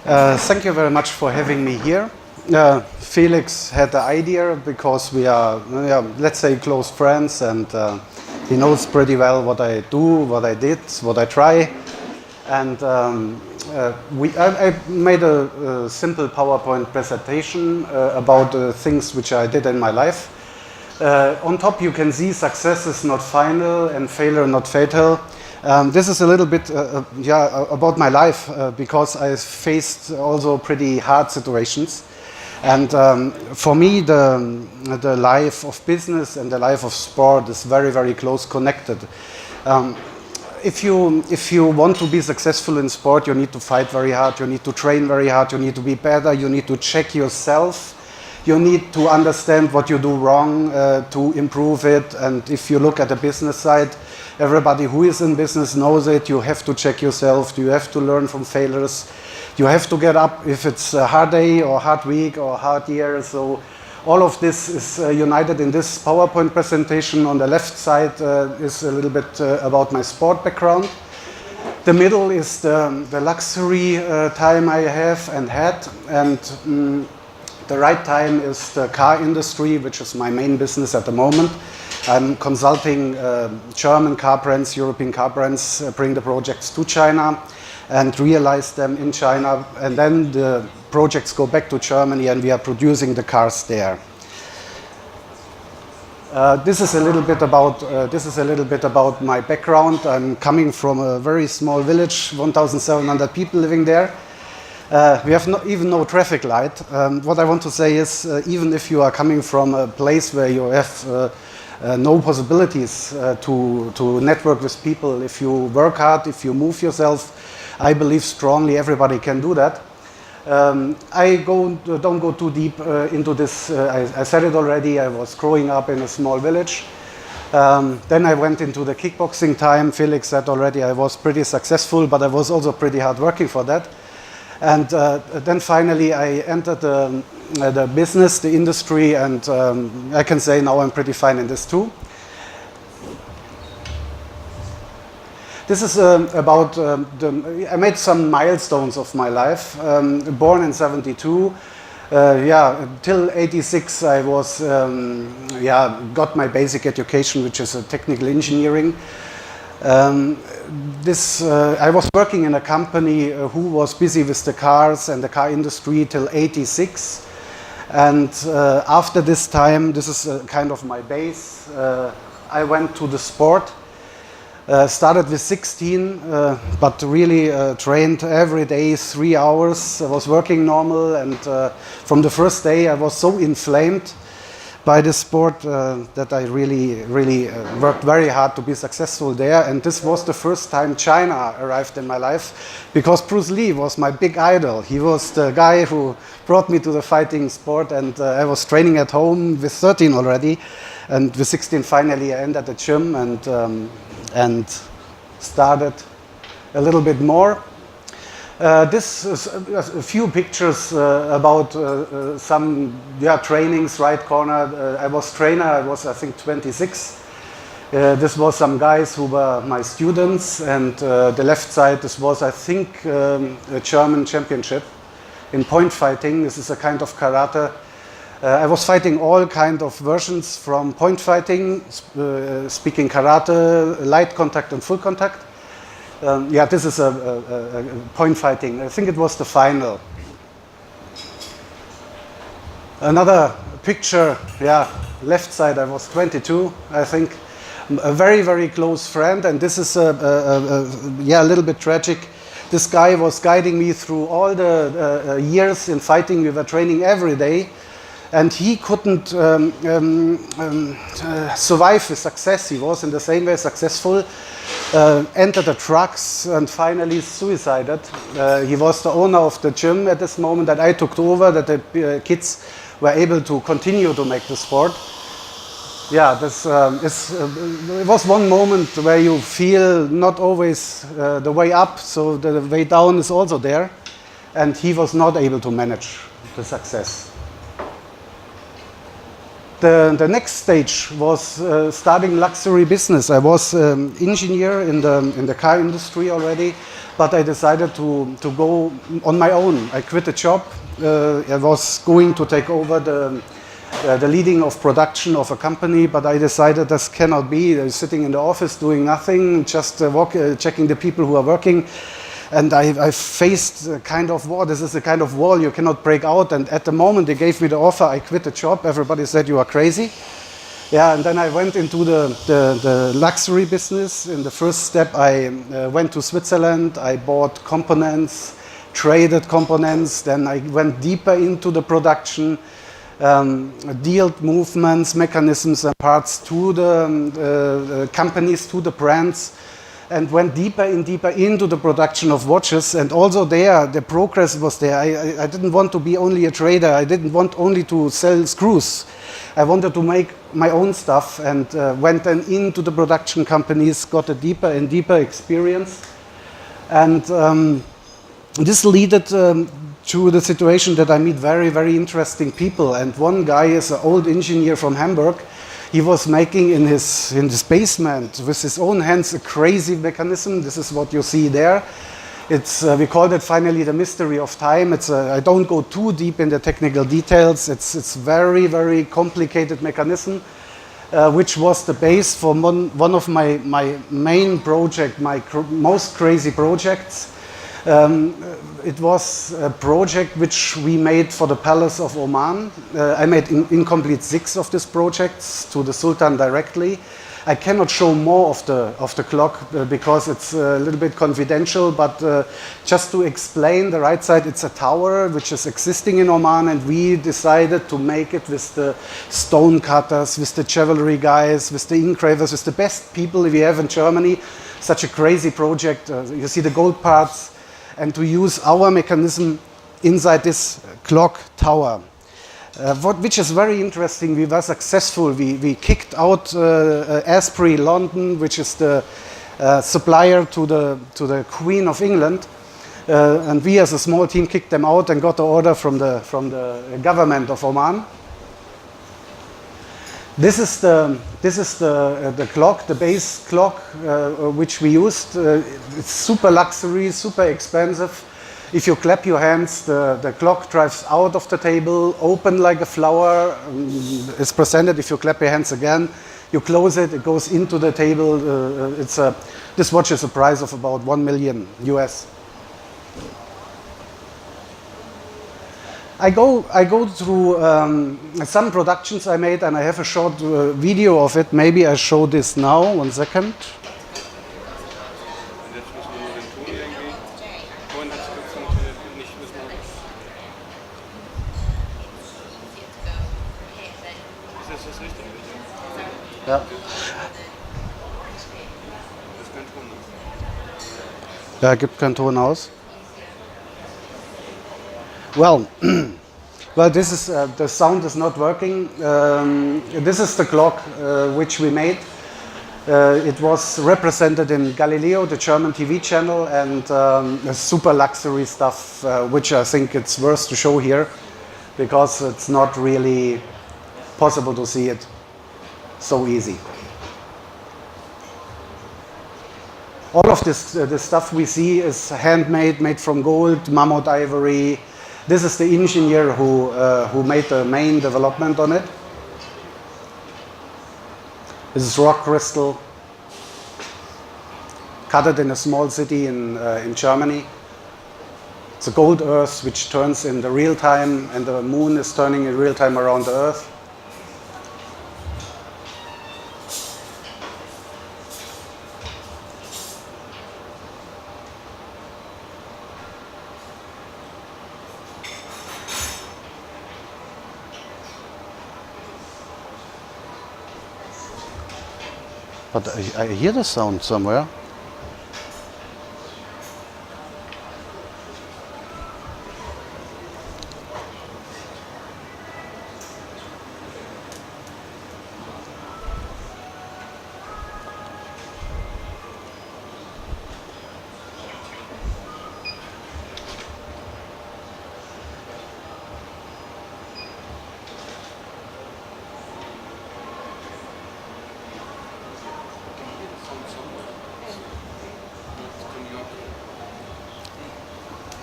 Thank you very much for having me here. Felix had the idea because we are, let's say, close friends, and he knows pretty well what I do, what I did, what I try. And I made a simple PowerPoint presentation about the things which I did in my life. On top you can see success is not final and failure not fatal. This is a little bit about my life because I faced also pretty hard situations. And for me, the life of business and the life of sport is very, very close connected. If you want to be successful in sport, you need to fight very hard, you need to train very hard, you need to be better, you need to check yourself, you need to understand what you do wrong to improve it. And if you look at the business side, everybody who is in business knows it. You have to check yourself, you have to learn from failures, you have to get up if it's a hard day or hard week or hard year. So all of this is united in this PowerPoint presentation. On the left side is a little bit about my sport background. The middle is the luxury time I have and had, and the right time is the car industry, which is my main business at the moment. I'm consulting German car brands, European car brands, bring the projects to China and realize them in China, and then the projects go back to Germany and we are producing the cars there. This is a little bit about my background. I'm coming from a very small village, 1,700 people living there. We have even no traffic light. What I want to say is, even if you are coming from a place where you have no possibilities to network with people, if you work hard, if you move yourself, I believe strongly everybody can do that. I don't go too deep into this. I said it already, I was growing up in a small village. Then I went into the kickboxing time. Felix said already I was pretty successful, but I was also pretty hard working for that. And then finally I entered the business, the industry, and I can say now I'm pretty fine in this too. This is about, I made some milestones of my life. Born in 72, till 86 I was, got my basic education, which is a technical engineering. I was working in a company who was busy with the cars and the car industry till 86. And after this time, this is kind of my base, I went to the sport. Started with 16, but really trained every day 3 hours. I was working normal, and from the first day I was so inflamed by the sport that I really worked very hard to be successful there. And this was the first time China arrived in my life, because Bruce Lee was my big idol. He was the guy who brought me to the fighting sport, and I was training at home with 13 already, and with 16 finally I entered the gym and started a little bit more. This is a few pictures about some trainings. Right corner, I was trainer. I was, I think, 26. This was some guys who were my students, and the left side, this was, I think, a German championship in point fighting. This is a kind of karate. I was fighting all kind of versions, from point fighting, speaking karate, light contact and full contact. This is a point fighting. I think it was the final. Another picture, left side, I was 22, I think. A very, very close friend, and this is a little bit tragic. This guy was guiding me through all the years in fighting. We were training every day. And he couldn't survive with success. He was in the same way successful, entered the drugs, and finally suicided. He was the owner of the gym at this moment that I took over, that the kids were able to continue to make the sport. It was one moment where you feel not always the way up, so the way down is also there. And he was not able to manage the success. The next stage was starting luxury business. I was engineer in the car industry already, but I decided to go on my own. I quit a job. I was going to take over the leading of production of a company, but I decided this cannot be. I was sitting in the office doing nothing, just checking the people who are working. And I faced a kind of wall. This is a kind of wall you cannot break out. And at the moment they gave me the offer, I quit the job. Everybody said, you are crazy. Yeah, and then I went into the luxury business. In the first step, I went to Switzerland. I bought components, traded components. Then I went deeper into the production, dealt movements, mechanisms, and parts to the companies, to the brands, and went deeper and deeper into the production of watches. And also there, the progress was there. I didn't want to be only a trader. I didn't want only to sell screws. I wanted to make my own stuff, and went then into the production companies, got a deeper and deeper experience. And this led to the situation that I meet very, very interesting people. And one guy is an old engineer from Hamburg. He was making in his basement with his own hands a crazy mechanism. This is what you see there. It's we called it finally the mystery of time. I don't go too deep in the technical details. It's very, very complicated mechanism, which was the base for one of my main project, my most crazy projects. It was a project which we made for the Palace of Oman. I made incomplete 6 of these projects to the Sultan directly. I cannot show more of the clock because it's a little bit confidential, but just to explain, the right side, it's a tower which is existing in Oman, and we decided to make it with the stone cutters, with the jewelry guys, with the engravers, with the best people we have in Germany. Such a crazy project. You see the gold parts. And to use our mechanism inside this clock tower. Which is very interesting. We were successful. We kicked out Asprey London, which is the supplier to the Queen of England, and we as a small team kicked them out and got the order from the government of Oman. This is the clock, the base clock, which we used. It's super luxury, super expensive. If you clap your hands, the clock drives out of the table, open like a flower. It's presented. If you clap your hands again, you close it, it goes into the table. This watch is a price of about 1 million US. I go through some productions I made, and I have a short video of it. Maybe I show this now. 1 second. Ja. Ja, gibt keinen Ton aus. Well, this is the sound is not working. This is the clock which we made. It was represented in Galileo, the German TV channel, and super luxury stuff, which I think it's worth to show here, because it's not really possible to see it so easy. All of this stuff we see is handmade, made from gold, mammoth ivory. This is the engineer who made the main development on it. This is rock crystal, cut it in a small city in Germany. It's a gold earth which turns in the real time, and the moon is turning in real time around the earth. But I hear the sound somewhere.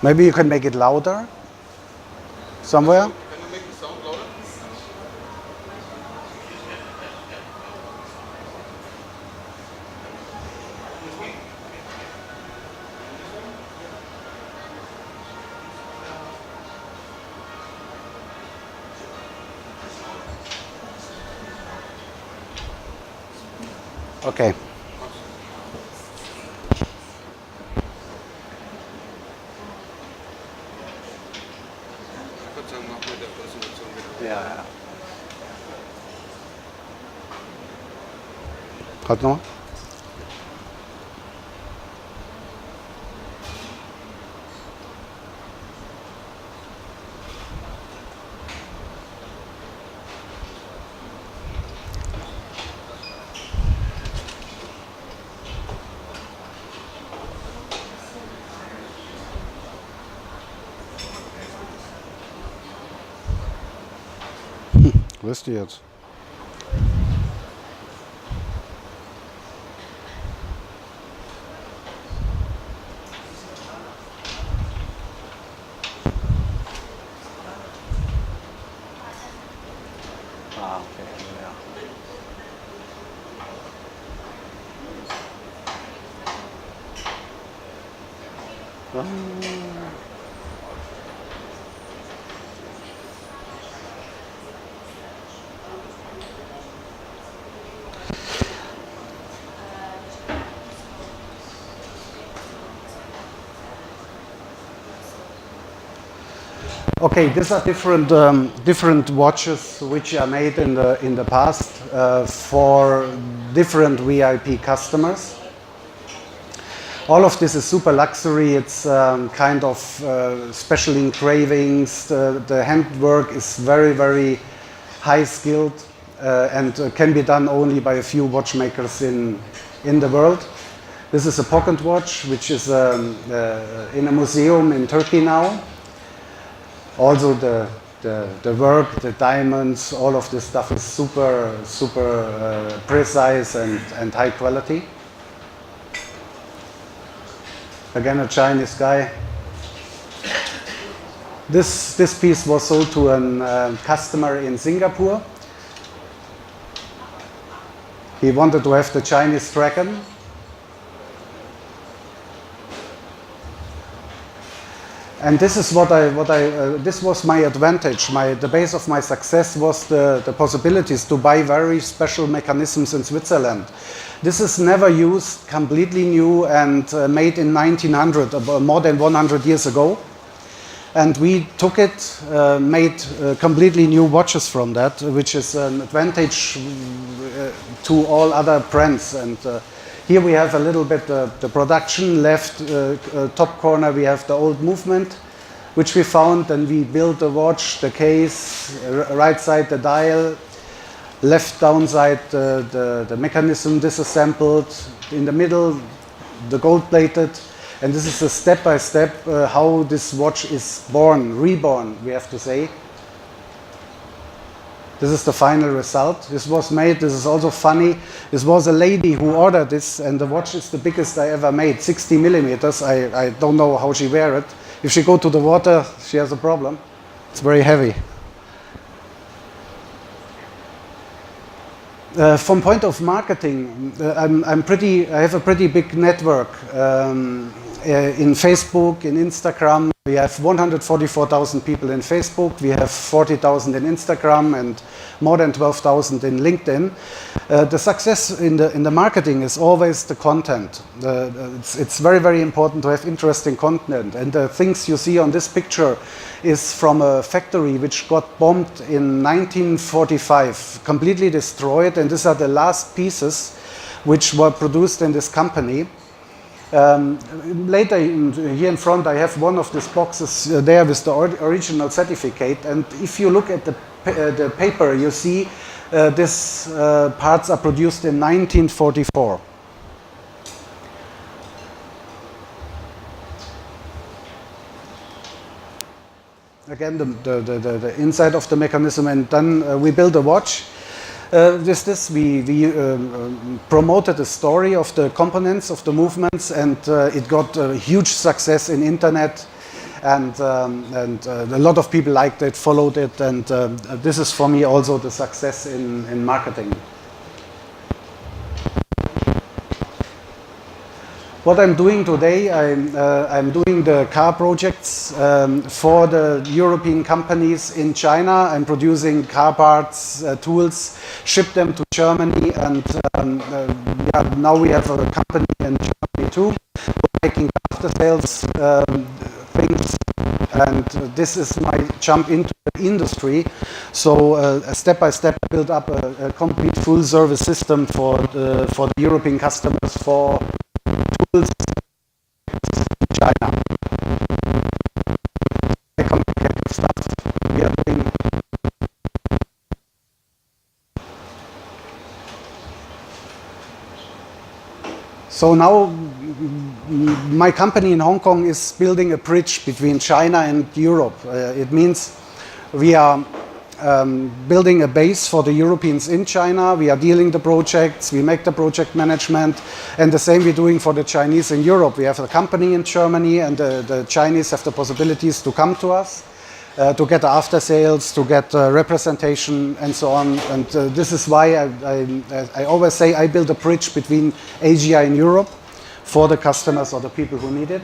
Maybe you can make it louder somewhere. Can you make the sound louder? Okay. Verzeihung, nach mit der Präsentation wieder. Ja, ja. Halt noch. Wo ist die jetzt? Ah, okay. Ja. Okay, these are different watches which are made in the past for different VIP customers. All of this is super luxury. It's kind of special engravings. The handwork is very, very high skilled and can be done only by a few watchmakers in the world. This is a pocket watch which is in a museum in Turkey now. Also the work, the diamonds, all of this stuff is super precise and high quality. Again, a Chinese guy. This piece was sold to a customer in Singapore. He wanted to have the Chinese dragon. And this is this was my advantage. The base of my success was the possibilities to buy very special mechanisms in Switzerland. This is never used, completely new and made in 1900, more than 100 years ago. And we took it, made completely new watches from that, which is an advantage to all other brands. And here we have a little bit the production. Left top corner we have the old movement, which we found, and we built the watch, the case, right side the dial, left down side the mechanism disassembled, in the middle the gold plated, and this is a step by step how this watch is reborn, we have to say. This is the final result. This was made, this is also funny, this was a lady who ordered this, and the watch is the biggest I ever made, 60 millimeters. I don't know how she wear it. If she go to the water, she has a problem. It's very heavy. From point of marketing, I have a pretty big network in Facebook, in Instagram. We have 144,000 people in Facebook. We have 40,000 in Instagram and more than 12,000 in LinkedIn. The success in the marketing is always the content. It's very, very important to have interesting content. And the things you see on this picture is from a factory which got bombed in 1945, completely destroyed. And these are the last pieces which were produced in this company. Later, here in front, I have one of these boxes there with the original certificate. And if you look at the paper, you see these parts are produced in 1944. Again, the inside of the mechanism, and then we build a watch. With this, we promoted the story of the components, of the movements, and it got a huge success in internet. and a lot of people liked it, followed it, and this is for me also the success in marketing. What I'm doing today, I'm doing the car projects for the European companies in China. I'm producing car parts, tools, ship them to Germany, and yeah, now we have a company in Germany too, making after sales things, and this is my jump into the industry. So step by step, build up a complete full service system for the European customers for tools in China. Complicated stuff we are doing. So now my company in Hong Kong is building a bridge between China and Europe. It means we are building a base for the Europeans in China. We are dealing the projects, we make the project management, and the same we're doing for the Chinese in Europe. We have a company in Germany, and the Chinese have the possibilities to come to us, to get after sales, to get representation, and so on. And this is why I always say I build a bridge between Asia and Europe for the customers or the people who need it.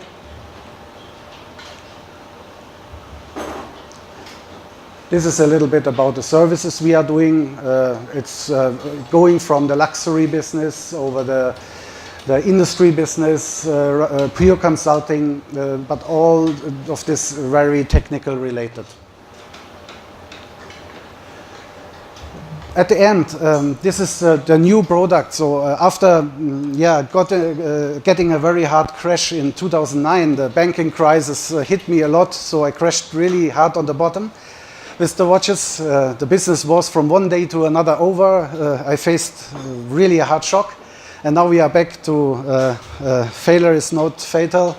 This is a little bit about the services we are doing. It's going from the luxury business over the industry business, pure consulting, but all of this very technical related. At the end, this is the new product. So after getting a very hard crash in 2009, the banking crisis hit me a lot, so I crashed really hard on the bottom. With the watches, the business was from one day to another over. I faced really a hard shock, and now we are back to failure is not fatal.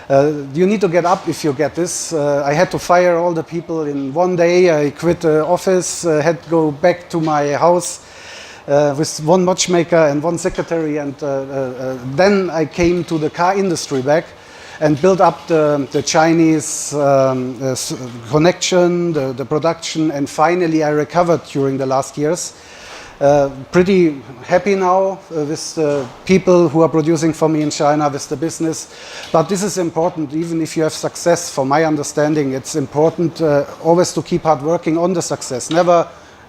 You need to get up if you get this. I had to fire all the people in one day. I quit the office, had to go back to my house with one watchmaker and one secretary, and then I came to the car industry back and built up the Chinese connection, the production, and finally I recovered during the last years. Pretty happy now with the people who are producing for me in China, with the business. But this is important, even if you have success, from my understanding, it's important always to keep hard working on the success. Never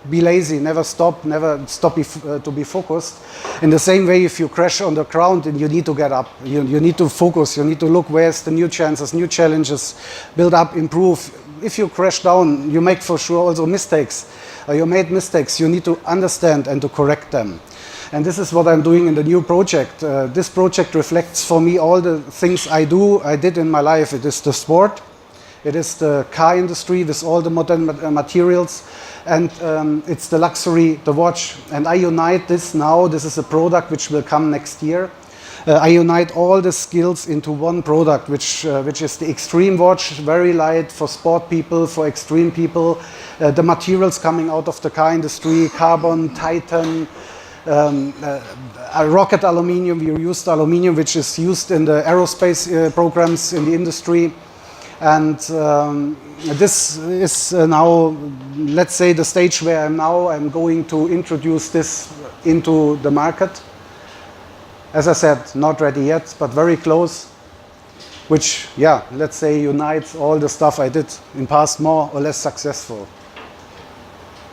be lazy, never stop to be focused. In the same way, if you crash on the ground, then you need to get up. You need to focus, you need to look where's the new chances, new challenges, build up, improve. If you crash down, you make for sure also mistakes. You made mistakes, you need to understand and to correct them. And this is what I'm doing in the new project. This project reflects for me all the things I did in my life. It is the sport, it is the car industry with all the modern materials, and it's the luxury, the watch. And I unite this now. This is a product which will come next year. I unite all the skills into one product, which is the extreme watch, very light for sport people, for extreme people. The materials coming out of the car industry, carbon, titan, rocket aluminium. We used aluminium, which is used in the aerospace programs in the industry. And this is now, let's say, the stage where I'm now. I'm going to introduce this into the market. As I said, not ready yet, but very close, which, yeah, let's say unites all the stuff I did in past, more or less successful.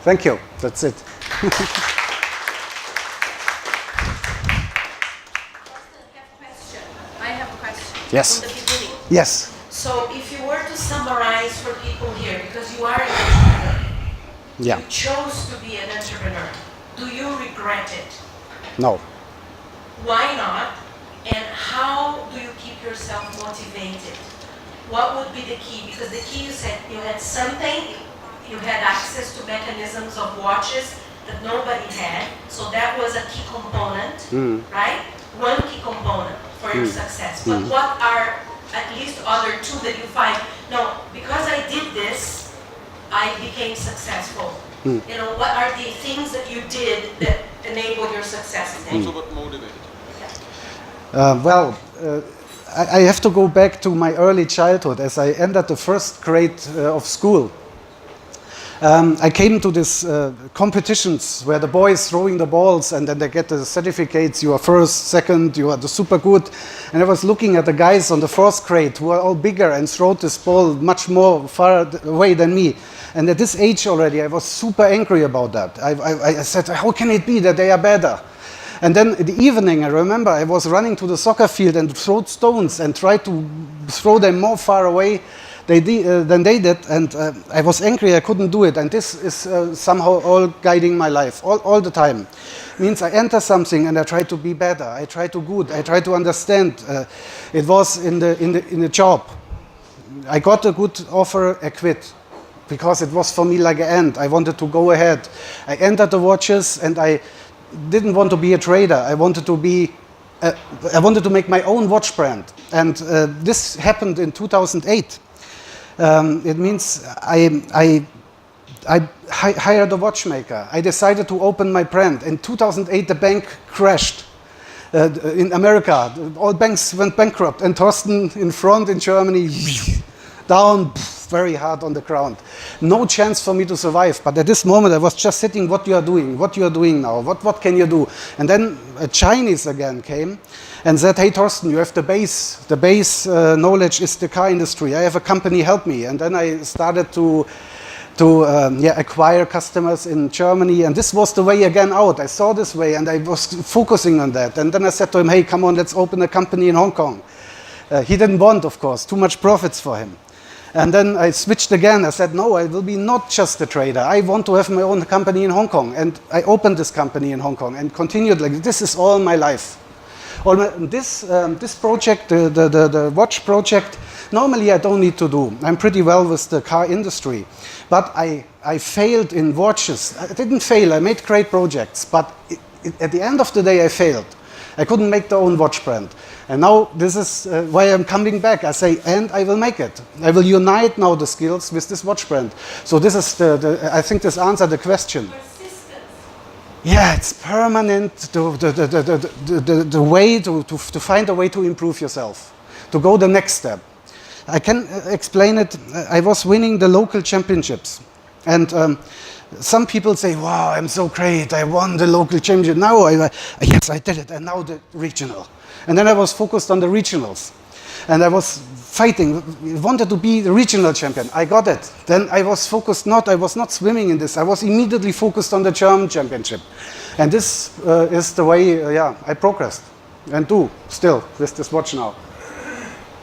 Thank you. That's it. I have a question. Yes. From the beginning. Yes. So if you were to summarize for people here, because you are an entrepreneur, Yeah. you chose to be an entrepreneur. Do you regret it? No. Why not? And how do you keep yourself motivated? What would be the key? Because the key, you said you had something, you had access to mechanisms of watches that nobody had. So that was a key component, right? One key component for your success. But what are at least other two that you find, no, because I did this, I became successful. You know, what are the things that you did that enabled your success? Also what motivated? I have to go back to my early childhood as I entered the first grade of school. I came to these competitions where the boys throwing the balls and then they get the certificates, you are first, second, you are the super good. And I was looking at the guys on the fourth grade who are all bigger and throw this ball much more far away than me. And at this age already, I was super angry about that. I said, how can it be that they are better? And then in the evening, I remember I was running to the soccer field and throw stones and tried to throw them more far away than they did, and I was angry I couldn't do it, and this is somehow all guiding my life, all the time. Means I enter something and I try to be better, I try to good, I try to understand. It was in the job. I got a good offer, I quit, because it was for me like an end. I wanted to go ahead. I entered the watches and I didn't want to be a trader. I wanted to make my own watch brand, and this happened in 2008. It means I hired a watchmaker. I decided to open my brand. In 2008, the bank crashed in America. All banks went bankrupt, and Torsten in front in Germany, down, very hard on the ground. No chance for me to survive. But at this moment, I was just sitting, what you are doing now, what can you do? And then a Chinese again came and said, hey Torsten, you have the base knowledge is the car industry. I have a company, help me. And then I started to acquire customers in Germany, and this was the way again out. I saw this way and I was focusing on that. And then I said to him, hey, come on, let's open a company in Hong Kong. He didn't want, of course, too much profits for him. And then I switched again. I said, no, I will be not just a trader. I want to have my own company in Hong Kong. And I opened this company in Hong Kong and continued like this is all my life. This project, the watch project, normally I don't need to do. I'm pretty well with the car industry. But I failed in watches. I didn't fail. I made great projects. But at the end of the day, I failed. I couldn't make the own watch brand. And now this is why I'm coming back. I say, and I will make it. I will unite now the skills with this watch brand. So this is I think this answered the question. Persistence. Yeah, it's permanent. The way to find a way to improve yourself, to go the next step. I can explain it. I was winning the local championships, and some people say, wow, I'm so great, I won the local championship. Now, yes, I did it, and now the regional. And then I was focused on the regionals. And I was fighting, wanted to be the regional champion. I got it. Then I was focused I was not swimming in this. I was immediately focused on the German championship. And this is the way, I progressed. And do, still, with this watch now.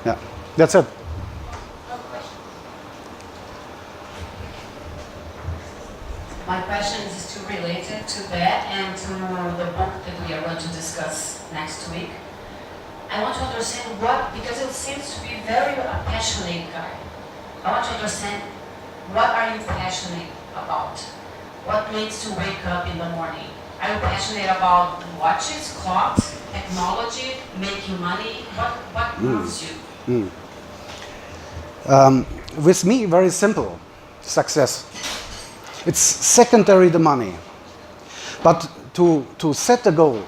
Yeah, that's it. My question is too related to that and to the book that we are going to discuss next week. I want to understand because it seems to be very a passionate guy. I want to understand what are you passionate about? What makes you wake up in the morning? Are you passionate about watches, clocks, technology, making money? What moves you? With me, very simple, success. It's secondary the money, but to set the goal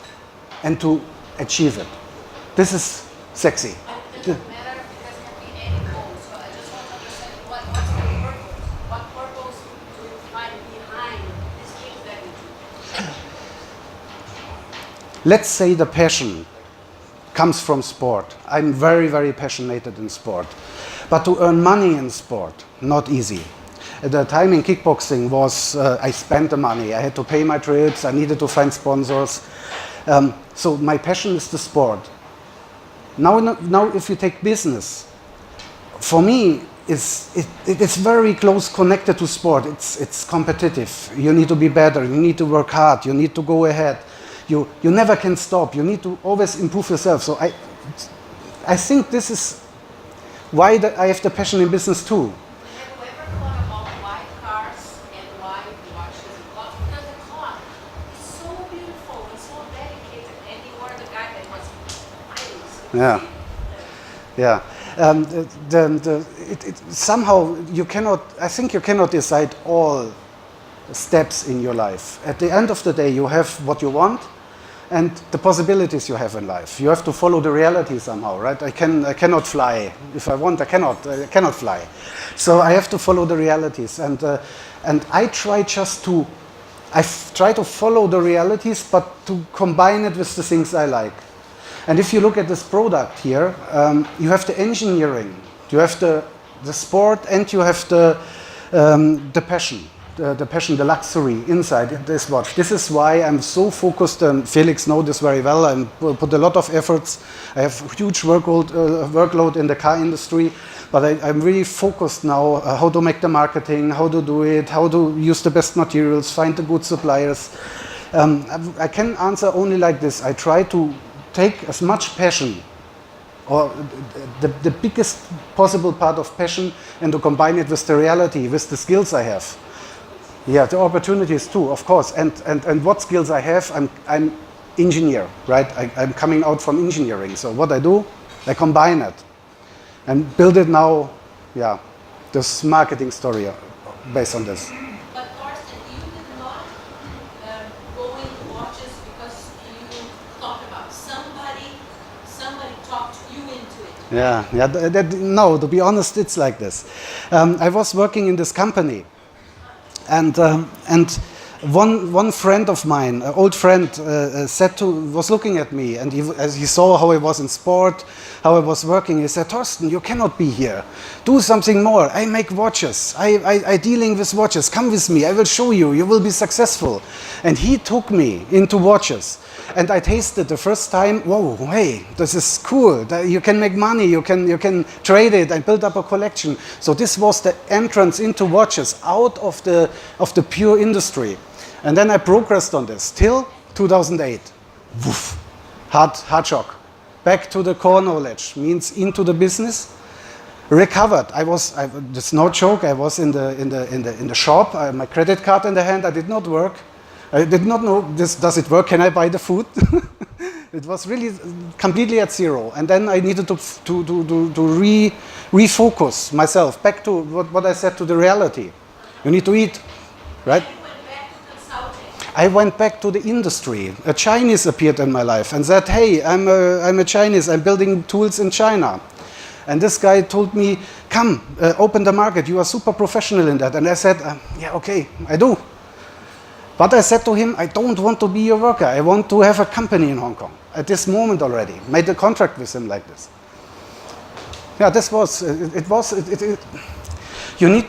and to achieve it, this is sexy. It doesn't matter because it can be any goal. So I just want to understand what's the purpose? What purpose do you find behind these things that you do? Let's say the passion comes from sport. I'm very, very passionate in sport, but to earn money in sport, not easy. At the time in kickboxing was, I spent the money. I had to pay my trips. I needed to find sponsors. So my passion is the sport. Now if you take business, for me, it's very close connected to sport. It's competitive. You need to be better. You need to work hard. You need to go ahead. You never can stop. You need to always improve yourself. So I think this is why I have the passion in business too. Yeah. Somehow you cannot. I think you cannot decide all steps in your life. At the end of the day, you have what you want, and the possibilities you have in life. You have to follow the reality somehow, right? I cannot fly. If I want, I cannot fly. So I have to follow the realities, and I try to follow the realities, but to combine it with the things I like. And if you look at this product here, you have the engineering, you have the sport, and you have the passion. The passion, the luxury inside this watch. This is why I'm so focused, and Felix knows this very well. I put a lot of efforts. I have huge workload in the car industry, but I'm really focused now how to make the marketing, how to do it, how to use the best materials, find the good suppliers. I can answer only like this. I try to take as much passion, or the biggest possible part of passion, and to combine it with the reality, with the skills I have. Yeah, the opportunities too, of course. And what skills I have, I'm engineer, right? I'm coming out from engineering. So what I do, I combine it and build it now, yeah, this marketing story based on this. But Torsten, you did not go into watches because you thought about somebody talked you into it. Yeah. No, to be honest, it's like this. I was working in this company. And one friend of mine, an old friend, was looking at me, and as he saw how I was in sport, how I was working, he said, "Torsten, you cannot be here. Do something more. I make watches. I dealing with watches. Come with me. I will show you. You will be successful." And he took me into watches. And I tasted the first time, whoa, hey, this is cool. You can make money, you can trade it and build up a collection. So this was the entrance into watches out of the pure industry. And then I progressed on this till 2008. Woof. Hard shock. Back to the core knowledge, means into the business. Recovered. It's no joke. I was in the shop. I had my credit card in the hand. I did not work. I did not know does it work? Can I buy the food? It was really completely at zero. And then I needed to refocus myself back to what I said, to the reality. You need to eat, right? You went back to consulting. I went back to the industry. A Chinese appeared in my life and said, "Hey, I'm a Chinese. I'm building tools in China." And this guy told me, "Come, open the market. You are super professional in that." And I said, "Yeah, okay, I do." But I said to him, "I don't want to be a worker. I want to have a company in Hong Kong." At this moment already, made a contract with him like this. Yeah, this was it. You need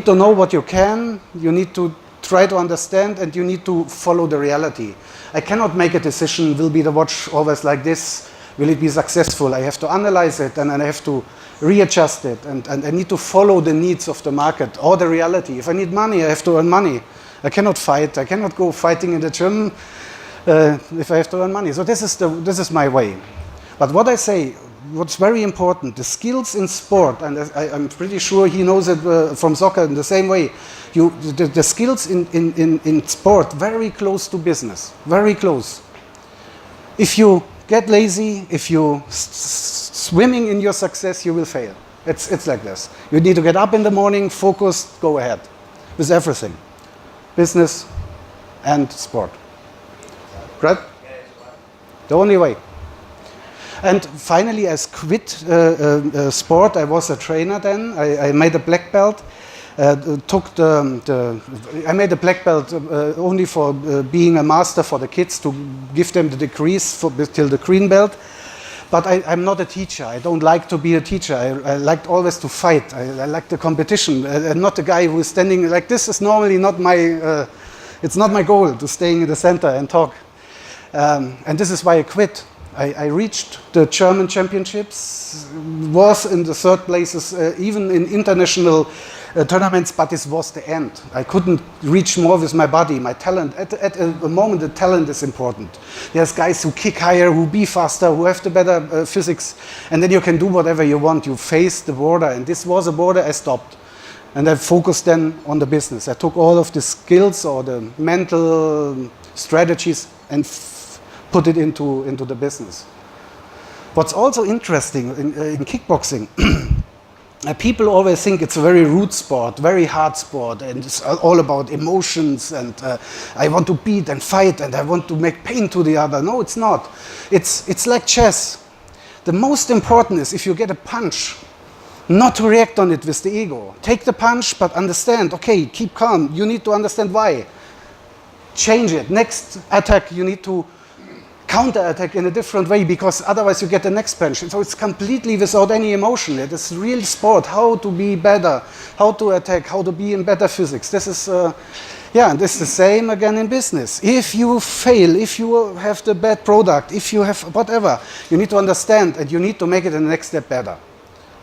to know what you can. You need to try to understand, and you need to follow the reality. I cannot make a decision. Will be the watch always like this? Will it be successful? I have to analyze it, and I have to readjust it, and I need to follow the needs of the market or the reality. If I need money, I have to earn money. I cannot fight. I cannot go fighting in the gym if I have to earn money. So this is my way. But what I say, what's very important, the skills in sport, and I'm pretty sure he knows it from soccer in the same way. The skills in sport, very close to business, very close. If you get lazy, if you swimming in your success, you will fail. It's like this. You need to get up in the morning, focused, go ahead with everything. Business and sport. Right? The only way. And finally, I quit sport. I was a trainer then. I made a black belt. I made a black belt only for being a master for the kids, to give them the degrees till the green belt. But I'm not a teacher. I don't like to be a teacher. I like always to fight. I like the competition. I'm not the guy who is standing like this. Is normally not my. It's not my goal to staying in the center and talk. And this is why I quit. I reached the German championships, was in the third places, even in international tournaments, but this was the end. I couldn't reach more with my body, my talent. At a moment, the talent is important. There's guys who kick higher, who be faster, who have the better physics, and then you can do whatever you want. You face the border, and this was a border. I stopped. And I focused then on the business. I took all of the skills or the mental strategies and put it into the business. What's also interesting in kickboxing, people always think it's a very rude sport, very hard sport, and it's all about emotions, and I want to beat and fight, and I want to make pain to the other. No, it's not. It's like chess. The most important is if you get a punch, not to react on it with the ego. Take the punch, but understand, okay, keep calm. You need to understand why. Change it. Next attack, you need to counter-attack in a different way, because otherwise you get the next punch. So it's completely without any emotion. It is real sport, how to be better, how to attack, how to be in better physics. This is, this is the same again in business. If you fail, if you have the bad product, if you have whatever, you need to understand and you need to make it in the next step better.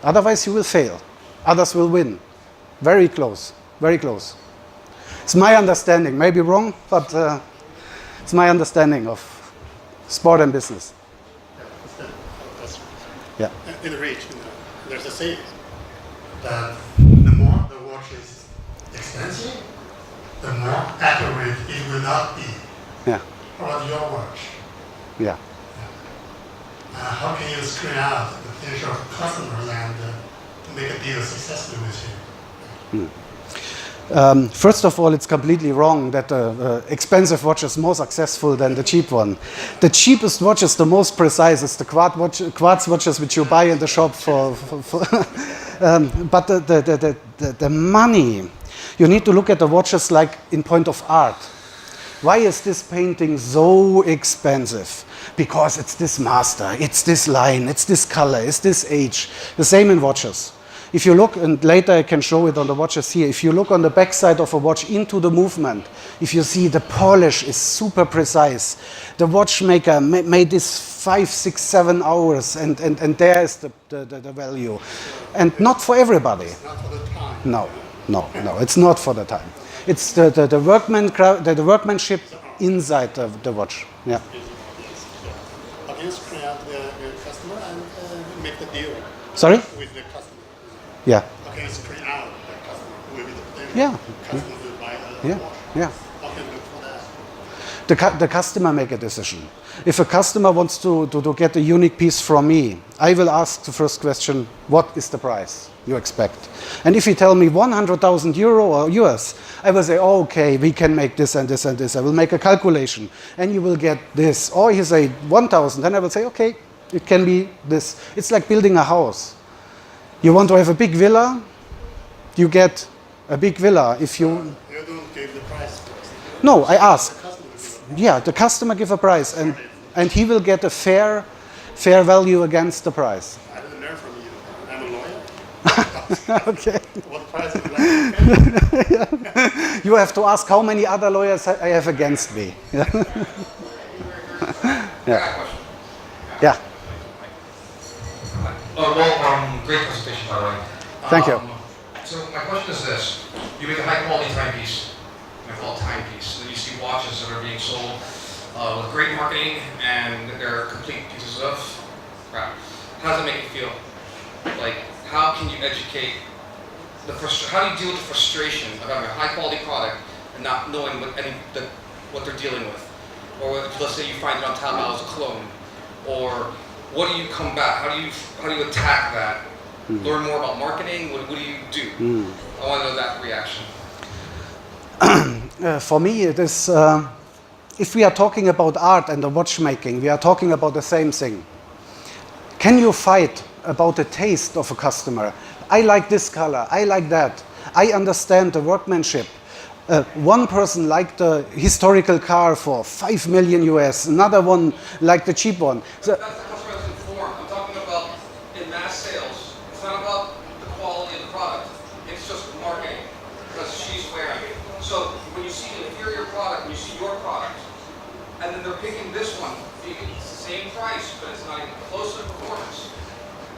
Otherwise you will fail. Others will win. Very close, very close. It's my understanding, maybe wrong, but it's my understanding of sport and business. Yeah. In the reach, there's a saying that the more the watch is expensive, the more accurate it will not be. Yeah. How about your watch? Yeah. How can you screen out the potential customers and make a deal successfully with you? First of all, it's completely wrong that the expensive watch is more successful than the cheap one. The cheapest watch is the most precise. It's the quartz watches which you buy in the shop but the money, you need to look at the watches like in point of art. Why is this painting so expensive? Because it's this master, it's this line, it's this color, it's this age. The same in watches. If you look, and later I can show it on the watches here, if you look on the back side of a watch into the movement, if you see the polish is super precise. The watchmaker made this 5, 6, 7 hours, and there is the value. And not for everybody. It's not for the time. No, it's not for the time. It's the workmanship inside the watch. Yeah. How can you screen out the customer and make the deal? Sorry? With the customer. Yeah. How can you screen out the customer who will be the potential Yeah. customer who will buy the Yeah. watch? Yeah. How can you look for that? The customer make a decision. If a customer wants to get a unique piece from me, I will ask the first question, what is the price you expect? And if he tell me 100,000 euro or US, I will say, oh, okay, we can make this and this and this. I will make a calculation and you will get this. Or he say 1,000, then I will say, okay, it can be this. It's like building a house. You want to have a big villa, you get a big villa. If you You don't give the price first. No, I ask. The customer will give Yeah, the customer give a price, and he will get a fair value against the price. I didn't learn from you. I'm a lawyer. Okay. What price would you like to pay? You have to ask how many other lawyers I have against me. Yeah. Yeah. Yeah. Great presentation, by the way. Thank you. So my question is this: you make a high-quality timepiece, I call it timepiece. Then you see watches that are being sold with great marketing, and they're complete pieces of crap. How does it make you feel? Like, how can you educate how do you deal with the frustration of having a high-quality product and not knowing what they're dealing with? Or let's say you find it on Taobao as a clone, or what do you combat? How do you attack that? Learn more about marketing. What do you do? I want to know that reaction. For me, it is. If we are talking about art and the watchmaking, we are talking about the same thing. Can you fight about the taste of a customer? I like this color. I like that. I understand the workmanship. One person liked the historical car for 5 million US. Another one liked the cheap one. So, That's the customer's informed. I'm talking about in mass sales. It's not about the quality of the product. It's just marketing because she's wearing it. So when you see an inferior product, when you see your product, and then they're picking this one, it's the same price, but it's not even close to performance.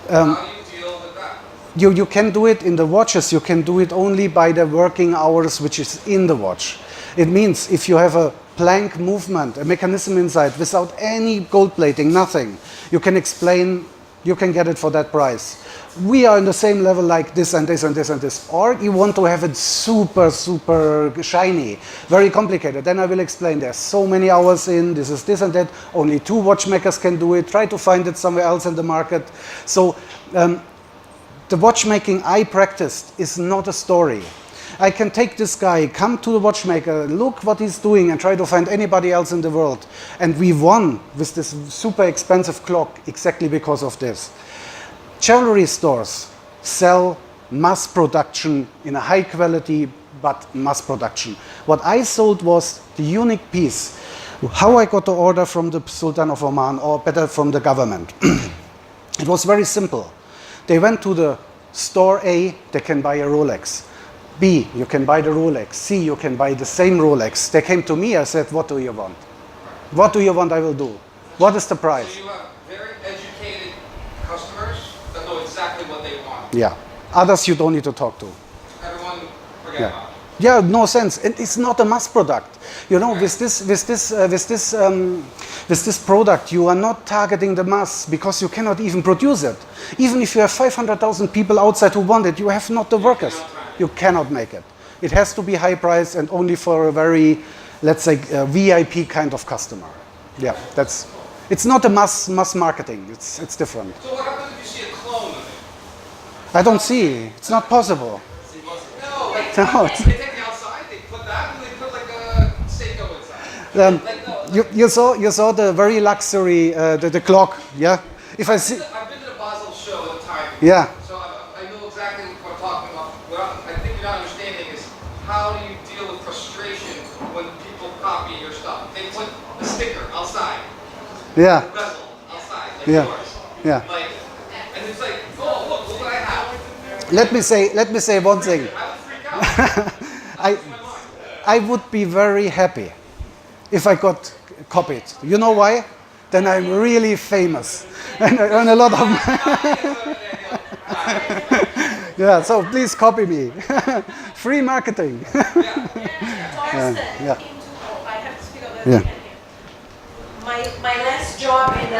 How do you deal with that? You can do it in the watches. You can do it only by the working hours which is in the watch. It means if you have a plank movement, a mechanism inside without any gold plating, nothing, you can explain, you can get it for that price. We are in the same level like this and this and this and this. Or you want to have it super, super shiny, very complicated. Then I will explain there's so many hours in, this is this and that. Only 2 watchmakers can do it. Try to find it somewhere else in the market. So the watchmaking I practiced is not a story. I can take this guy, come to the watchmaker, look what he's doing and try to find anybody else in the world. And we won with this super expensive clock exactly because of this. Jewelry stores sell mass production in a high quality, but mass production. What I sold was the unique piece. How I got the order from the Sultan of Oman, or better from the government. It was very simple. They went to the store A, they can buy a Rolex. B, you can buy the Rolex. C, you can buy the same Rolex. They came to me, I said, what do you want? What do you want, I will do. What is the price? So you have very educated customers that know exactly what they want. Yeah. Others you don't need to talk to. Everyone forget Yeah. about it. Yeah, no sense. And it's not a mass product. You know, with this product, you are not targeting the mass because you cannot even produce it. Even if you have 500,000 people outside who want it, you have not the workers. You cannot make it. It has to be high price and only for a very, let's say, VIP kind of customer. Yeah, it's not a mass marketing. It's different. So what happens if you see a clone of it? I don't see. It's not possible. No, like No. they take the outside, they put that, and they put like a Seiko inside. Like, no, You saw the very luxury the clock, yeah. If I see, I've been to the Basel show at the time. yeah, So I know exactly what I'm talking about. What I think you're not understanding is how do you deal with frustration when people copy your stuff? They put a sticker outside, yeah, a bezel outside, like Yeah. yours. yeah. Like, and it's like, oh look what I have. Let me say one thing. I would freak out. I would be very happy if I got copied. You know why? Then I'm really famous and I earn a lot of money. Yeah, so please copy me. Free marketing. Torsten, yeah. I have to speak a little Yeah. bit here. My last job in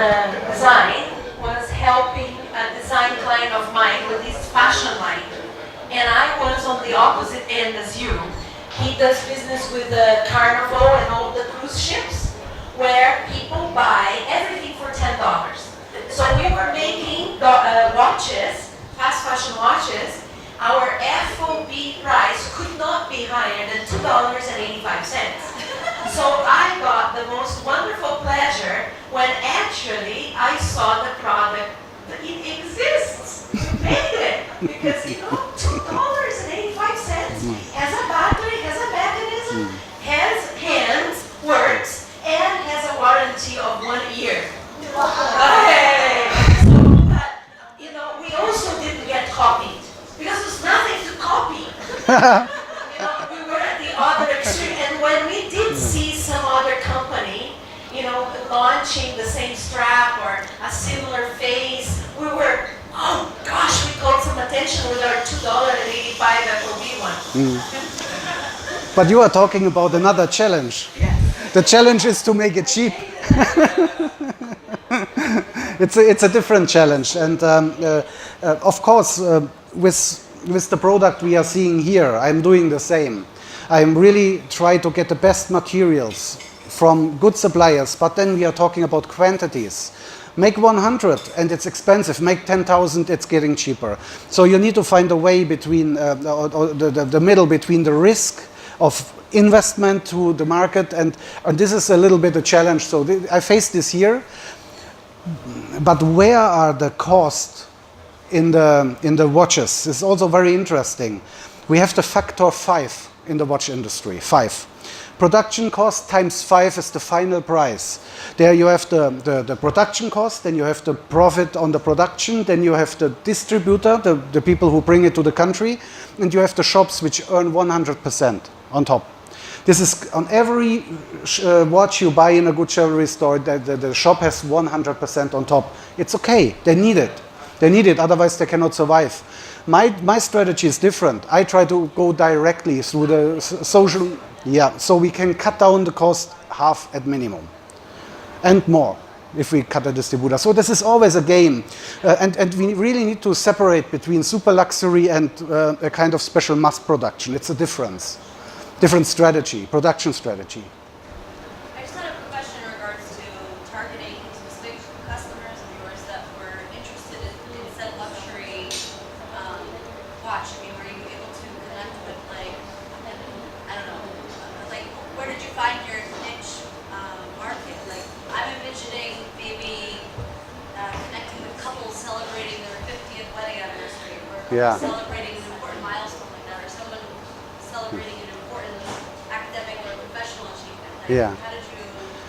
design was helping a design client of mine with his fashion line. And I was on the opposite end as you. He does business with the Carnival and all the cruise ships where people buy everything for $10. So we were making watches, fast fashion watches. Our FOB price could not be higher than $2.85. So I got the most wonderful pleasure when actually I saw the product that it exists. You made it because $2.85 has a battery, has a mechanism, has hands, works, and has a warranty of 1 year. Okay. So, but, we also didn't get copied because there's nothing to copy. We were at the other extreme, and when we did see some other company, launching the same strap or a similar face, we were, oh gosh, we got some attention with our $2.85 FOB one. But you are talking about another challenge. The challenge is to make it cheap. It's a different challenge, and of course, with the product we are seeing here, I'm doing the same. I'm really trying to get the best materials from good suppliers, but then we are talking about quantities. Make 100 and it's expensive. Make 10,000, it's getting cheaper. So you need to find a way between the middle between the risk of investment to the market, and this is a little bit a challenge. So I faced this here. But where are the costs in the watches? It's also very interesting. We have the factor 5 in the watch industry. 5. Production cost times 5 is the final price. There you have the production cost, then you have the profit on the production, then you have the distributor, the people who bring it to the country, and you have the shops which earn 100% on top. This is on every watch you buy in a good jewelry store, the shop has 100% on top. It's okay, they need it. They need it, otherwise they cannot survive. My strategy is different. I try to go directly through the social, so we can cut down the cost half at minimum. And more if we cut the distributor. So this is always a game. And we really need to separate between super luxury and a kind of special mass production. It's a difference. Different strategy, production strategy. I just had a question in regards to targeting specific customers of yours that were interested in said luxury Yeah. celebrating an important milestone like that, or someone celebrating an important academic or professional achievement? Like, Yeah. how did you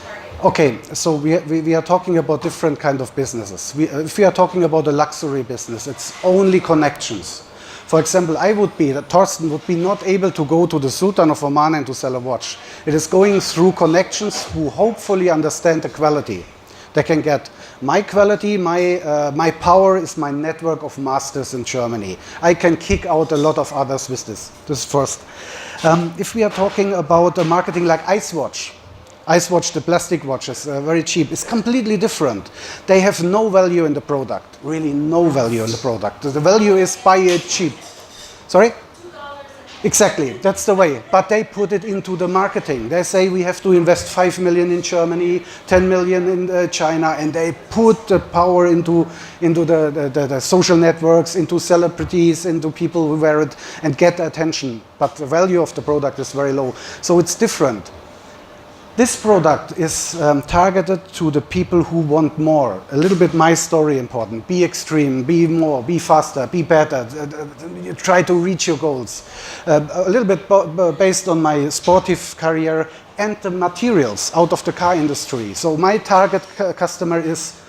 target? Okay, so we are talking about different kind of businesses. If we are talking about a luxury business, it's only connections. For example, Torsten would be not able to go to the Sultan of Oman and to sell a watch. It is going through connections who hopefully understand the quality. They can get my quality, my power is my network of masters in Germany. I can kick out a lot of others with this. This is first. If we are talking about a marketing like Ice Watch, the plastic watches, very cheap. It's completely different. They have no value in the product, really no value in the product. The value is buy it cheap. Sorry? Exactly, that's the way. But they put it into the marketing. They say we have to invest 5 million in Germany, 10 million in China, and they put the power into the social networks, into celebrities, into people who wear it and get attention. But the value of the product is very low. So it's different. This product is targeted to the people who want more. A little bit my story important. Be extreme, be more, be faster, be better. Try to reach your goals. A little bit based on my sportive career and the materials out of the car industry. So my target customer is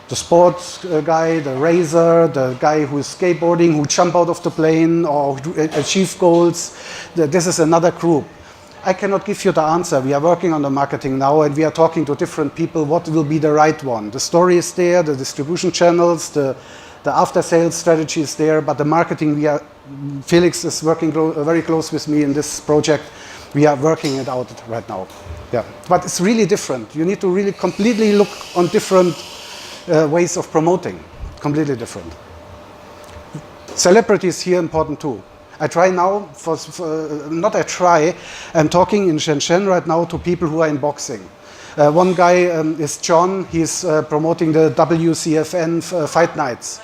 the sports guy, the racer, the guy who is skateboarding, who jump out of the plane or achieve goals. This is another group. I cannot give you the answer. We are working on the marketing now and we are talking to different people what will be the right one. The story is there, the distribution channels, the after sales strategy is there, but the marketing Felix is working very close with me in this project. We are working it out right now. Yeah, but it's really different. You need to really completely look on different ways of promoting, completely different. Celebrities here important too. I try now, I'm talking in Shenzhen right now to people who are in boxing. One guy is John, he's promoting the WCFN fight nights.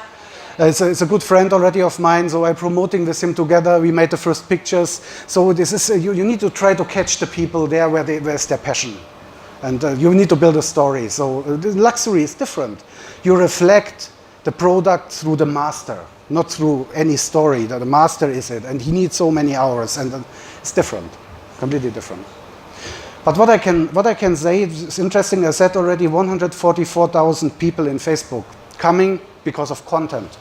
It's a good friend already of mine, so I'm promoting with him together. We made the first pictures. So this is, you need to try to catch the people there where's their passion. And you need to build a story. So the luxury is different. You reflect the product through the master. Not through any story, that the master is it, and he needs so many hours, and it's different, completely different. But what I can say, it's interesting, I said already 144,000 people in Facebook coming because of content.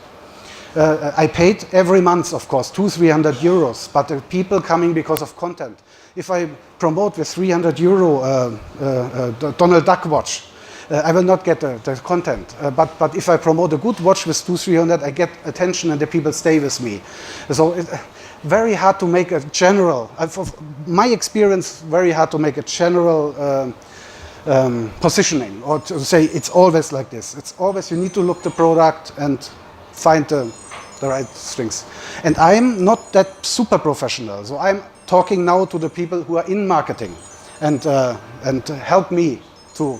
I paid every month, of course, 200-300 euros, but the people coming because of content. If I promote with 300 euro the Donald Duck watch, I will not get the content, but if I promote a good watch with 200-300, I get attention and the people stay with me. So it's very hard to make a general, my experience, very hard to make a general positioning or to say it's always like this. It's always, you need to look the product and find the right strings. And I'm not that super professional, so I'm talking now to the people who are in marketing and help me to.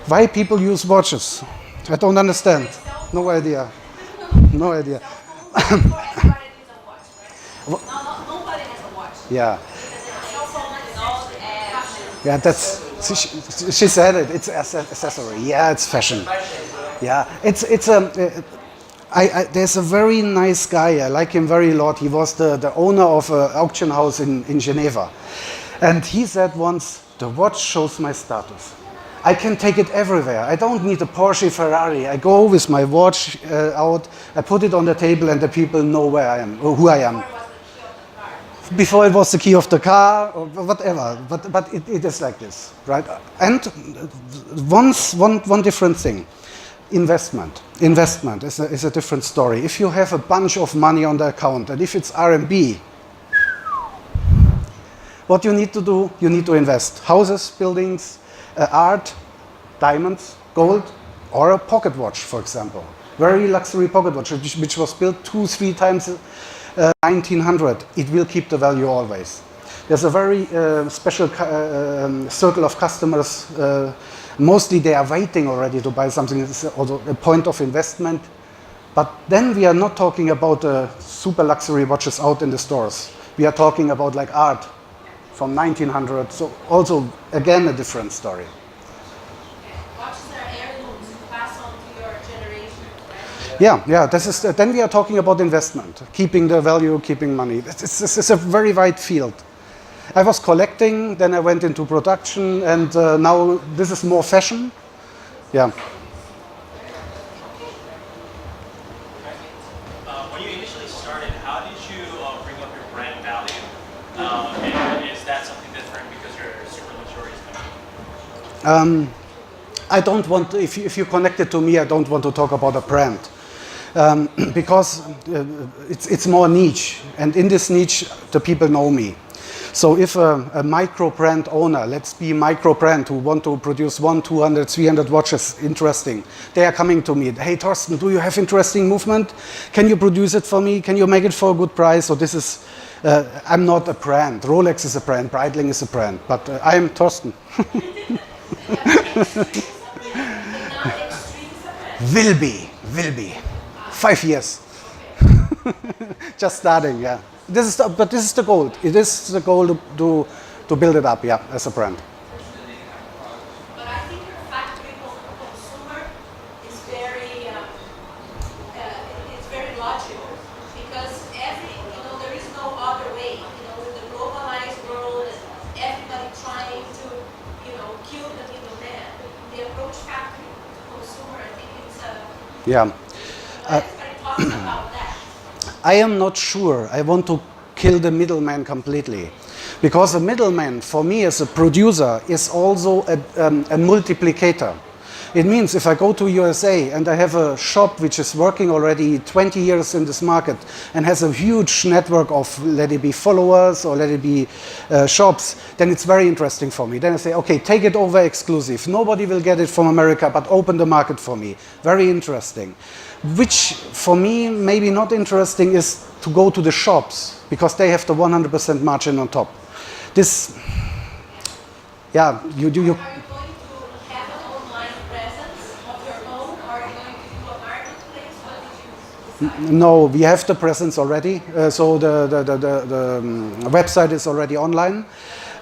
Why people use watches? I don't understand. No idea. No idea. Everybody needs a watch, right? Nobody has a watch. Yeah. Cell phone is all the apps. Yeah, that's. She said it. It's accessory. Yeah, it's fashion. Yeah, there's a very nice guy. I like him very a lot. He was the owner of an auction house in Geneva, and he said once, "The watch shows my status. I can take it everywhere. I don't need a Porsche, Ferrari. I go with my watch out, I put it on the table and the people know where I am, or who I am." Before it was the key of the car, or whatever. But it is like this, right? And one different thing. Investment. Investment is a different story. If you have a bunch of money on the account, and if it's RMB, what you need to do, you need to invest. Houses, buildings, art, diamonds, gold, or a pocket watch, for example. Very luxury pocket watch, which was built 2-3 times 1900. It will keep the value always. There's a very special circle of customers. Mostly they are waiting already to buy something. It's also a point of investment. But then we are not talking about super luxury watches out in the stores. We are talking about like art from 1900. So also, again, a different story. Watches are heirlooms you pass on to your generation. Yeah. This is. Then we are talking about investment, keeping the value, keeping money. It's a very wide field. I was collecting, then I went into production, and now this is more fashion. Yeah. When you initially started, how did you bring up your brand value? And is that something different because your super maturity is coming? I don't want, if you connect it to me, I don't want to talk about a brand. Because it's more niche, and in this niche, the people know me. So if a micro brand owner, let's be micro brand, who want to produce 100, 200, 300 watches, interesting, they are coming to me. Hey, Torsten, do you have interesting movement? Can you produce it for me? Can you make it for a good price? So this is, I'm not a brand. Rolex is a brand, Breitling is a brand, but I am Torsten. Will be. 5 years. Just starting, yeah. But this is the goal. It is the goal to build it up, yeah, as a brand. But I think your factory consumer is very, it's very logical because there is no other way. With the globalized world and everybody trying to, kill the middleman, the approach factory consumer, I think it's Yeah. everybody talks about that. I am not sure. I want to kill the middleman completely. Because a middleman, for me as a producer, is also a multiplicator. It means if I go to USA and I have a shop which is working already 20 years in this market and has a huge network of, let it be followers or let it be shops, then it's very interesting for me. Then I say, okay, take it over exclusive. Nobody will get it from America, but open the market for me. Very interesting. Which for me maybe not interesting is to go to the shops because they have the 100% margin on top. This, yeah, you. Are you going to have an online presence of your own, or are you going to do a marketplace? What did you decide? No, we have the presence already. So the website is already online.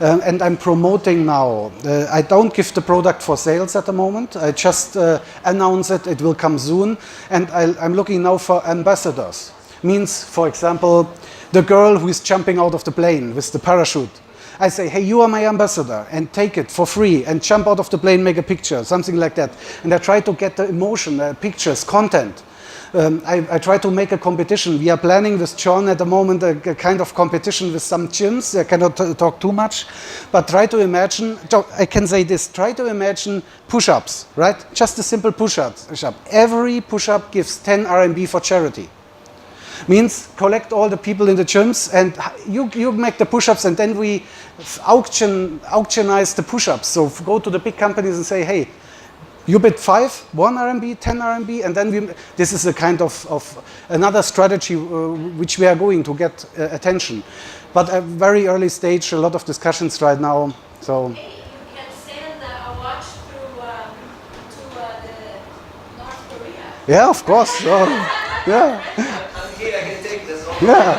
And I'm promoting now. I don't give the product for sales at the moment. I just announce it. It will come soon. And I'm looking now for ambassadors. Means, for example, the girl who is jumping out of the plane with the parachute. I say, hey, you are my ambassador, and take it for free, and jump out of the plane, make a picture, something like that. And I try to get the emotion, pictures, content. I try to make a competition. We are planning with John at the moment a kind of competition with some gyms. I cannot talk too much, but try to imagine, I can say this, try to imagine push-ups, right? Just a simple push-up. Every push-up gives 10 RMB for charity. Means collect all the people in the gyms and you make the push-ups and then we auctionize the push-ups. So go to the big companies and say, hey, you bid 1 RMB, 10 RMB, and then this is a kind of another strategy which we are going to get attention. But at very early stage, a lot of discussions right now. So You can send a watch through to the North Korea. yeah, of course. Yeah. I'm here, I can take this. Yeah.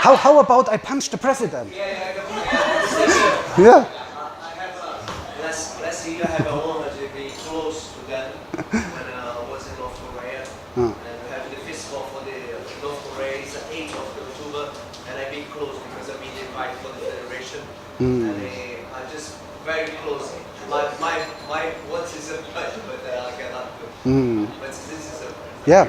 How about I punch the president? Yeah, I can. Yeah. I have last year I have a honor to be close to them when I was in North Korea. And we have the festival for the North Korea, it's the 8th of October, and I've been close because I've been invited for the federation. And I'm just very close. My what is a pleasure, but I cannot do. But this is a Yeah,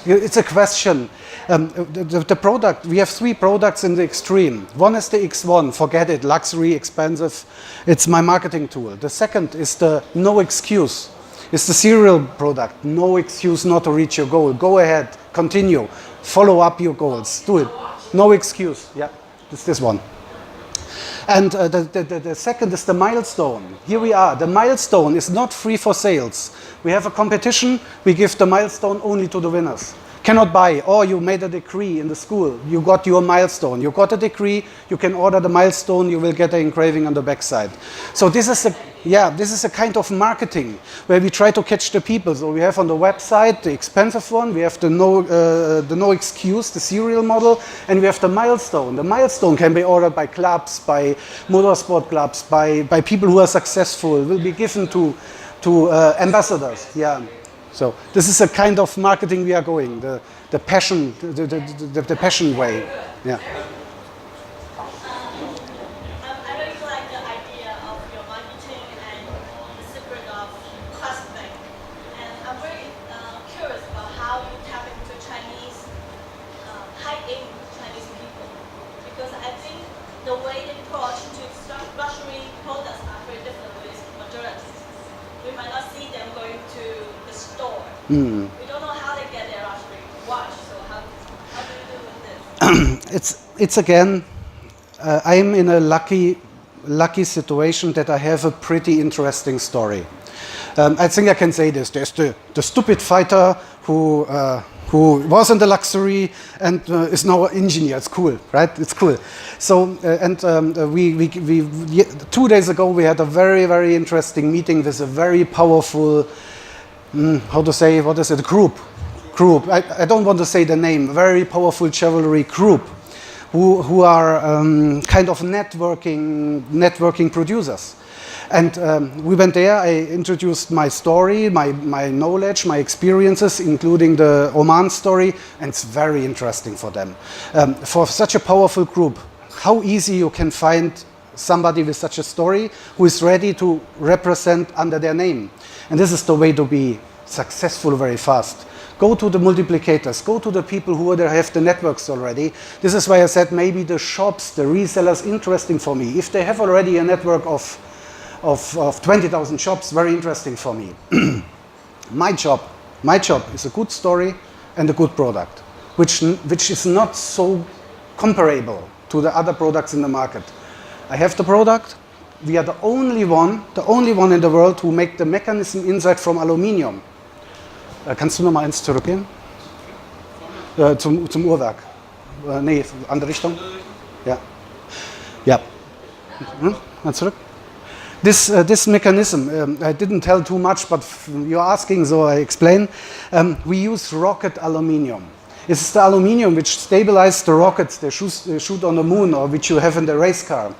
it's a question. The product, we have 3 products in the extreme. One is the X1, forget it, luxury, expensive. It's my marketing tool. The second is the no excuse. It's the serial product. No excuse not to reach your goal. Go ahead, continue, follow up your goals, do it. No excuse. Yeah, it's this one. And the second is the milestone. Here we are. The milestone is not free for sales. We have a competition. We give the milestone only to the winners. Cannot buy. Or you made a decree in the school. You got your milestone. You got a decree. You can order the milestone. You will get an engraving on the backside. So this is a kind of marketing where we try to catch the people. So we have on the website the expensive one. We have the no excuse, the serial model, and we have the milestone. The milestone can be ordered by clubs, by motorsport clubs, by people who are successful. Will be given to ambassadors. Yeah. So this is a kind of marketing we are going, the passion, the passion way. Yeah. I really like the idea of your marketing and the secret of clustering. And I'm very curious about how you tap into Chinese, high-end Chinese people. Because I think the way they approach to luxury products are very different with majority. We might not see them going to the store. We don't know how they get their luxury watch. So how do you do with this? It's again, I'm in a lucky situation that I have a pretty interesting story. I think I can say this. There's the stupid fighter who was in the luxury and is now an engineer. It's cool, right? It's cool. So we 2 days ago we had a very interesting meeting with a very powerful, how to say, what is it? Group. I don't want to say the name. Very powerful chivalry group, who are kind of networking producers. And we went there, I introduced my story, my knowledge, my experiences, including the Oman story, and it's very interesting for them. For such a powerful group, how easy you can find somebody with such a story who is ready to represent under their name. And this is the way to be successful very fast. Go to the multiplicators, go to the people who have the networks already. This is why I said maybe the shops, the resellers, interesting for me. If they have already a network of 20,000 shops, very interesting for me. My job is a good story and a good product, which is not so comparable to the other products in the market. I have the product. We are the only one in the world who make the mechanism inside from aluminium. Kannst du noch mal eins zurückgehen? Zum Uhrwerk. Nee, andere Richtung. Ja. Ja. Mal zurück. This mechanism, I didn't tell too much, but you're asking, so I explain. We use rocket aluminium. It's the aluminium which stabilizes the rockets they shoot on the moon, or which you have in the race car.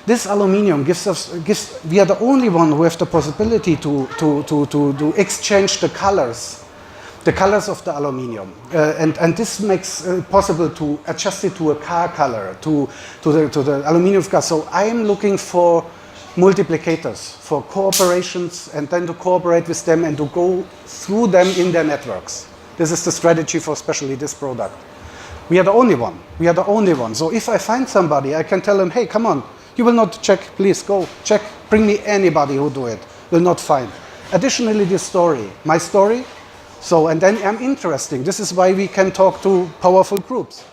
This aluminium we are the only one who have the possibility to exchange the colors of the aluminium, and this makes it possible to adjust it to a car color, to the aluminium car. So I am looking for multiplicators, for corporations, and then to cooperate with them and to go through them in their networks. This is the strategy for especially this product. We are the only one. We are the only one. So if I find somebody, I can tell them, hey, come on, you will not check, please go check, bring me anybody who do it, will not find. Additionally, this story, my story, so, and then I'm interesting. This is why we can talk to powerful groups.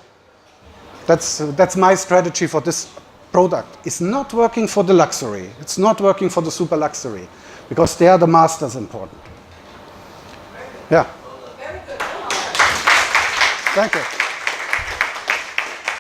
That's my strategy for this product. It's not working for the luxury. It's not working for the super luxury, because they are the masters important. Yeah. Very good. Thank you.